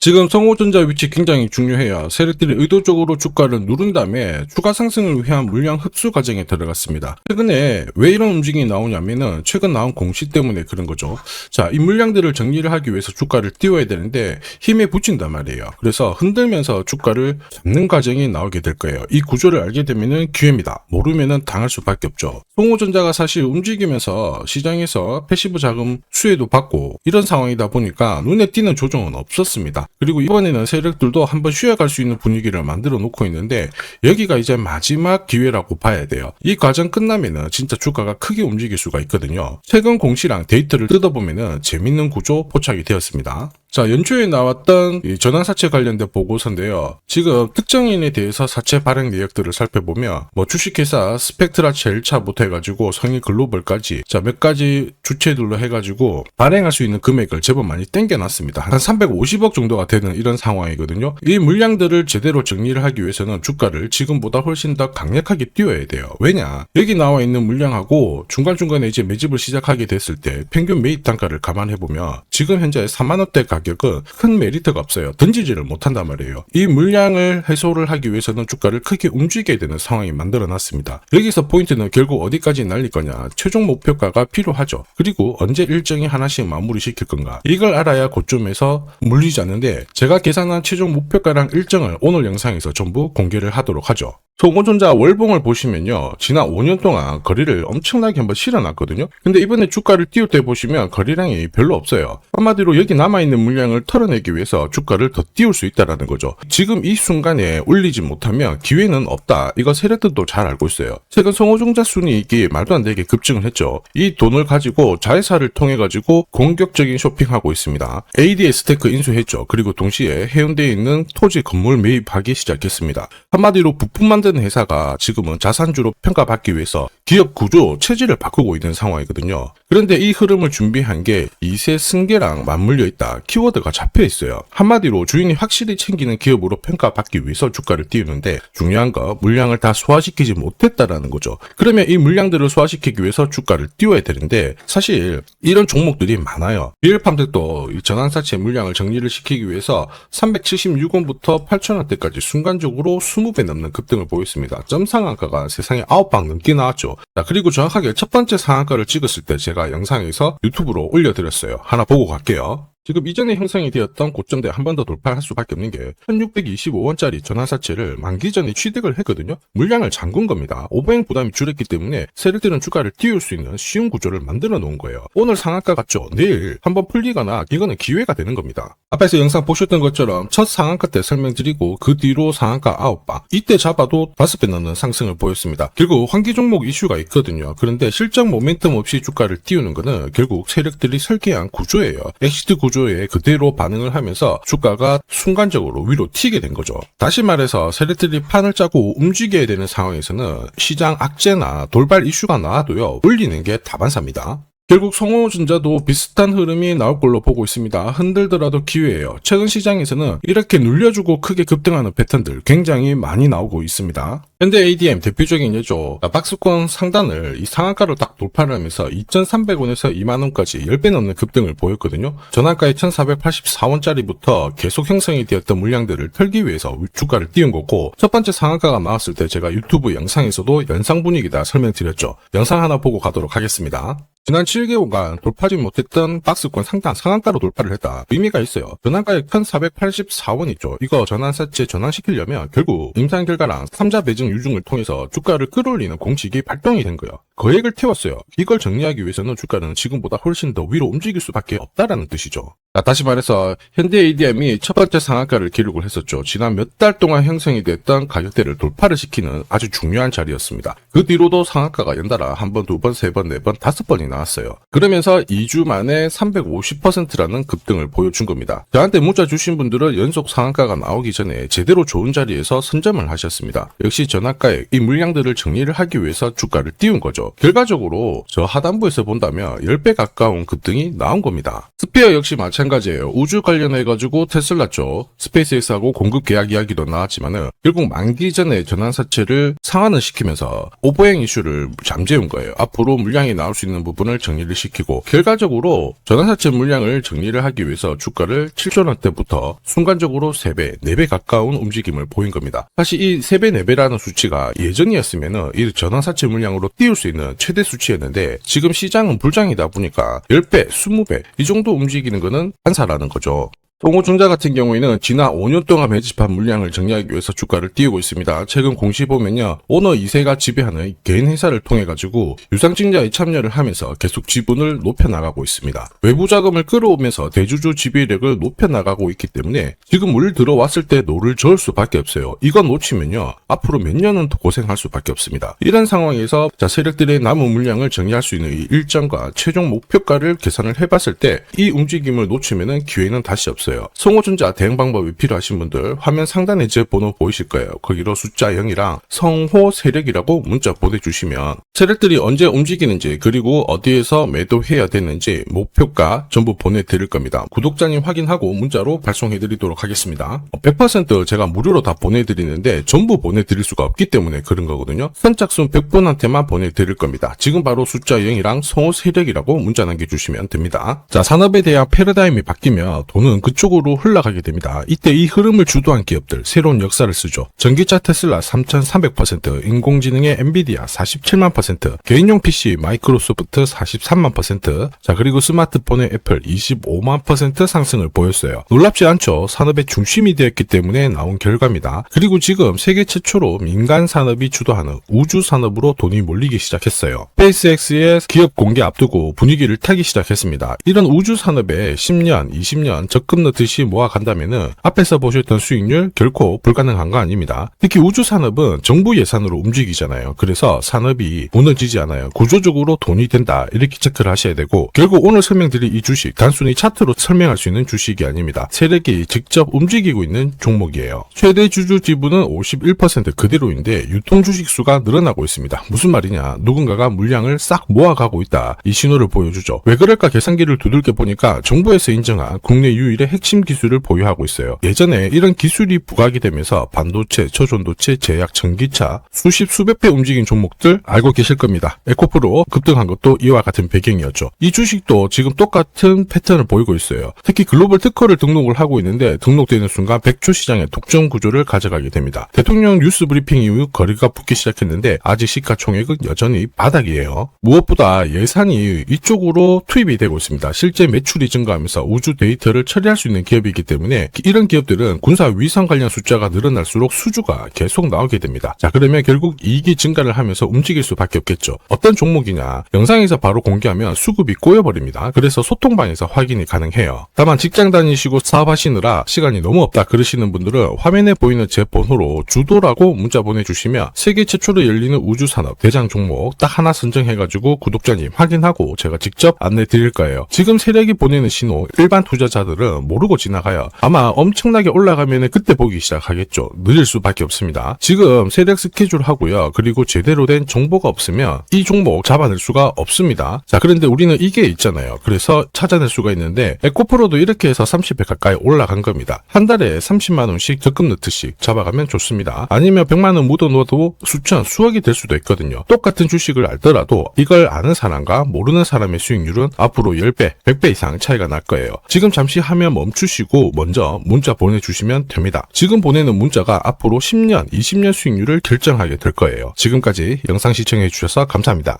지금 성호전자 위치 굉장히 중요해요. 세력들이 의도적으로 주가를 누른 다음에 추가 상승을 위한 물량 흡수 과정에 들어갔습니다. 최근에 왜 이런 움직임이 나오냐면은 최근 나온 공시 때문에 그런 거죠. 자, 이 물량들을 정리를 하기 위해서 주가를 띄워야 되는데 힘에 부친단 말이에요. 그래서 흔들면서 주가를 잡는 과정이 나오게 될 거예요. 이 구조를 알게 되면은 기회입니다. 모르면은 당할 수밖에 없죠. 성호전자가 사실 움직이면서 시장에서 패시브 자금 수혜도 받고 이런 상황이다 보니까 눈에 띄는 조정은 없었습니다. 그리고 이번에는 세력들도 한번 쉬어갈 수 있는 분위기를 만들어 놓고 있는데 여기가 이제 마지막 기회라고 봐야 돼요. 이 과정 끝나면은 진짜 주가가 크게 움직일 수가 있거든요. 최근 공시랑 데이터를 뜯어보면은 재밌는 구조 포착이 되었습니다. 자, 연초에 나왔던 이 전환사채 관련된 보고서인데요. 지금 특정인에 대해서 사채 발행 내역들을 살펴보면 뭐 주식회사 스펙트라 제일차부터 해가지고 성일 글로벌까지 자, 몇 가지 주체들로 해가지고 발행할 수 있는 금액을 제법 많이 땡겨놨습니다. 한 350억 정도가 되는 이런 상황이거든요. 이 물량들을 제대로 정리를 하기 위해서는 주가를 지금보다 훨씬 더 강력하게 띄워야 돼요. 왜냐? 여기 나와 있는 물량하고 중간중간에 이제 매집을 시작하게 됐을 때 평균 매입 단가를 감안해보면 지금 현재 3만원대 가격은 큰 메리트가 없어요. 던지지를 못한단 말이에요. 이 물량을 해소를 하기 위해서는 주가를 크게 움직여야 되는 상황이 만들어놨습니다. 여기서 포인트는 결국 어디까지 날릴 거냐, 최종 목표가가 필요하죠. 그리고 언제 일정이 하나씩 마무리시킬 건가, 이걸 알아야 고점에서 물리지 않는데 제가 계산한 최종 목표가랑 일정을 오늘 영상에서 전부 공개를 하도록 하죠. 성호전자 월봉을 보시면요, 지난 5년 동안 거리를 엄청나게 한번 실어놨거든요. 근데 이번에 주가를 띄울 때 보시면 거리량이 별로 없어요. 한마디로 여기 남아있는 물량을 털어내기 위해서 주가를 더 띄울 수 있다는 거죠. 지금 이 순간에 올리지 못하면 기회는 없다. 이거 세력들도 잘 알고 있어요. 최근 성호전자 순이익이 말도 안 되게 급증을 했죠. 이 돈을 가지고 자회사를 통해 가지고 공격적인 쇼핑하고 있습니다. ADS테크 인수했죠. 그리고 동시에 해운대에 있는 토지 건물 매입하기 시작했습니다. 한마디로 부품 만드는 회사가 지금은 자산주로 평가받기 위해서 기업 구조, 체질을 바꾸고 있는 상황이거든요. 그런데 이 흐름을 준비한 게 이세 승계랑 맞물려 있다. 키워드가 잡혀 있어요. 한마디로 주인이 확실히 챙기는 기업으로 평가받기 위해서 주가를 띄우는데 중요한 거 물량을 다 소화시키지 못했다라는 거죠. 그러면 이 물량들을 소화시키기 위해서 주가를 띄워야 되는데 사실 이런 종목들이 많아요. 리얼팜들도 이 전환사채 물량을 정리를 시키기 위해서 376원부터 8,000원대까지 순간적으로 20배 넘는 급등을 보였습니다. 점 상한가가 세상에 9방 넘게 나왔죠. 자, 그리고 정확하게 첫 번째 상한가를 찍었을 때 제가 영상에서 유튜브로 올려드렸어요. 하나 보고 갈게요. 지금 이전에 형성이 되었던 고점대 한 번 더 돌파할 수밖에 없는 게 1625원짜리 전환사채를 만기 전에 취득을 했거든요. 물량을 잠근 겁니다. 오버행 부담이 줄었기 때문에 세력들은 주가를 띄울 수 있는 쉬운 구조를 만들어 놓은 거예요. 오늘 상한가 같죠? 내일 한번 풀리거나 이거는 기회가 되는 겁니다. 앞에서 영상 보셨던 것처럼 첫 상한가 때 설명드리고 그 뒤로 상한가 9방, 이때 잡아도 5배 넘는 상승을 보였습니다. 결국 환기 종목 이슈가 있거든요. 그런데 실적 모멘텀 없이 주가를 띄우는 거는 결국 세력들이 설계한 구조예요. 엑시트 구조에 그대로 반응을 하면서 주가가 순간적으로 위로 튀게 된 거죠. 다시 말해서 세력들이 판을 짜고 움직여야 되는 상황에서는 시장 악재나 돌발 이슈가 나와도요, 올리는 게 다반사입니다. 결국 성호전자도 비슷한 흐름이 나올 걸로 보고 있습니다. 흔들더라도 기회예요. 최근 시장에서는 이렇게 눌려주고 크게 급등하는 패턴들 굉장히 많이 나오고 있습니다. 현대 ADM 대표적인 예죠. 박스권 상단을 이 상한가를 딱 돌파를 하면서 2,300원에서 2만원까지 10배 넘는 급등을 보였거든요. 전환가의 1,484원짜리부터 계속 형성이 되었던 물량들을 털기 위해서 주가를 띄운 거고, 첫 번째 상한가가 나왔을 때 제가 유튜브 영상에서도 연상 분위기다 설명드렸죠. 영상 하나 보고 가도록 하겠습니다. 지난 7개월간 돌파하지 못했던 박스권 상단 상한가로 돌파를 했다. 의미가 있어요. 전환가액 1,484원 있죠. 이거 전환사채 전환시키려면 결국 임상결과랑 3자 배정 유중을 통해서 주가를 끌어올리는 공식이 발동이 된 거예요. 거액을 태웠어요. 이걸 정리하기 위해서는 주가는 지금보다 훨씬 더 위로 움직일 수밖에 없다라는 뜻이죠. 자, 다시 말해서 현대 ADM이 첫 번째 상한가를 기록을 했었죠. 지난 몇 달 동안 형성이 됐던 가격대를 돌파를 시키는 아주 중요한 자리였습니다. 그 뒤로도 상한가가 연달아 한 번, 두 번, 세 번, 네 번, 5번이 나왔어요. 그러면서 2주 만에 350%라는 급등을 보여준 겁니다. 저한테 문자 주신 분들은 연속 상한가가 나오기 전에 제대로 좋은 자리에서 선점을 하셨습니다. 역시 전환가액, 이 물량들을 정리를 하기 위해서 주가를 띄운 거죠. 있죠. 결과적으로 저 하단부에서 본다면 10배 가까운 급등이 나온 겁니다. 스피어 역시 마찬가지예요. 우주 관련해가지고 테슬라 쪽 스페이스X하고 공급 계약 이야기도 나왔지만은 결국 만기 전에 전환사채를 상환을 시키면서 오버행 이슈를 잠재운 거예요. 앞으로 물량이 나올 수 있는 부분을 정리를 시키고 결과적으로 전환사채 물량을 정리를 하기 위해서 주가를 7조 원대부터 순간적으로 3배, 4배 가까운 움직임을 보인 겁니다. 사실 이 3배, 4배라는 수치가 예전이었으면은 이 전환사채 물량으로 띄울 수 있는 최대 수치였는데 지금 시장은 불장이다 보니까 10배, 20배 이 정도 움직이는 거는 한사라는 거죠. 송호전자 같은 경우에는 지난 5년 동안 매집한 물량을 정리하기 위해서 주가를 띄우고 있습니다. 최근 공시 보면요. 오너 2세가 지배하는 개인 회사를 통해 가지고 유상증자에 참여를 하면서 계속 지분을 높여나가고 있습니다. 외부 자금을 끌어오면서 대주주 지배력을 높여나가고 있기 때문에 지금 물 들어왔을 때 노를 저을 수밖에 없어요. 이건 놓치면요. 앞으로 몇 년은 더 고생할 수밖에 없습니다. 이런 상황에서 세력들의 남은 물량을 정리할 수 있는 이 일정과 최종 목표가를 계산을 해봤을 때 이 움직임을 놓치면은 기회는 다시 없어요. 성호전자 대응 방법이 필요하신 분들 화면 상단에 제 번호 보이실 거예요. 거기로 숫자 0이랑 성호 세력이라고 문자 보내주시면 세력들이 언제 움직이는지 그리고 어디에서 매도해야 되는지 목표가 전부 보내드릴 겁니다. 구독자님 확인하고 문자로 발송해드리도록 하겠습니다. 100% 제가 무료로 다 보내드리는데 전부 보내드릴 수가 없기 때문에 그런 거거든요. 선착순 100분한테만 보내드릴 겁니다. 지금 바로 숫자 0이랑 성호 세력이라고 문자 남겨주시면 됩니다. 자, 산업에 대한 패러다임이 바뀌면 돈은 그쪽으로 흘러가게 됩니다. 이때 이 흐름을 주도한 기업들 새로운 역사를 쓰죠. 전기차 테슬라 3,300%, 인공지능의 엔비디아 47만%, 개인용 PC 마이크로소프트 43만%, 자 그리고 스마트폰의 애플 25만% 상승을 보였어요. 놀랍지 않죠? 산업의 중심이 되었기 때문에 나온 결과입니다. 그리고 지금 세계 최초로 민간 산업이 주도하는 우주 산업으로 돈이 몰리기 시작했어요. 스페이스X의 기업 공개 앞두고 분위기를 타기 시작했습니다. 이런 우주 산업에 10년, 20년 적금 넣듯이 모아간다면은 앞에서 보셨던 수익률 결코 불가능한 거 아닙니다. 특히 우주 산업은 정부 예산으로 움직이잖아요. 그래서 산업이 무너지지 않아요. 구조적으로 돈이 된다 이렇게 체크를 하셔야 되고 결국 오늘 설명드릴 이 주식 단순히 차트로 설명할 수 있는 주식이 아닙니다. 세력이 직접 움직이고 있는 종목이에요. 최대 주주 지분은 51% 그대로인데 유통 주식 수가 늘어나고 있습니다. 무슨 말이냐? 누군가가 물량을 싹 모아가고 있다. 이 신호를 보여주죠. 왜 그럴까 계산기를 두들겨 보니까 정부에서 인정한 국내 유일의 핵심 기술을 보유하고 있어요. 예전에 이런 기술이 부각이 되면서 반도체, 초전도체, 제약, 전기차 수십 수백 배 움직인 종목들 알고 계실 겁니다. 에코프로 급등한 것도 이와 같은 배경이었죠. 이 주식도 지금 똑같은 패턴을 보이고 있어요. 특히 글로벌 특허를 등록을 하고 있는데 등록되는 순간 100조 시장의 독점 구조를 가져가게 됩니다. 대통령 뉴스 브리핑 이후 거리가 붙기 시작했는데 아직 시가총액은 여전히 바닥이에요. 무엇보다 예산이 이쪽으로 투입이 되고 있습니다. 실제 매출이 증가하면서 우주 데이터를 처리할 수 있는 기업이기 때문에 이런 기업들은 군사 위성 관련 숫자가 늘어날수록 수주가 계속 나오게 됩니다. 자, 그러면 결국 이익이 증가를 하면서 움직일 수밖에 없겠죠. 어떤 종목이냐? 영상에서 바로 공개하면 수급이 꼬여버립니다. 그래서 소통방에서 확인이 가능해요. 다만 직장 다니시고 사업하시느라 시간이 너무 없다 그러시는 분들은 화면에 보이는 제 번호로 주도라고 문자 보내주시면 세계 최초로 열리는 우주산업 대장 종목 딱 하나 선정해가지고 구독자님 확인하고 제가 직접 안내 드릴 거예요. 지금 세력이 보내는 신호 일반 투자자들은 모르고 지나가요. 아마 엄청나게 올라가면 그때 보기 시작하겠죠. 늦을 수밖에 없습니다. 지금 세력 스케줄 하고요. 그리고 제대로 된 정보가 없으면 이 종목 잡아낼 수가 없습니다. 자, 그런데 우리는 이게 있잖아요. 그래서 찾아낼 수가 있는데 에코프로도 이렇게 해서 30배 가까이 올라간 겁니다. 한 달에 30만 원씩 적금 넣듯이 잡아가면 좋습니다. 아니면 100만 원 묻어 놓아도 수천, 수억이 될 수도 있거든요. 똑같은 주식을 알더라도 이걸 아는 사람과 모르는 사람의 수익률은 앞으로 10배, 100배 이상 차이가 날 거예요. 지금 잠시 화면 멈추시고 먼저 문자 보내주시면 됩니다. 지금 보내는 문자가 앞으로 10년, 20년 수익률을 결정하게 될 거예요. 지금까지 영상 시청해 주셔서 감사합니다.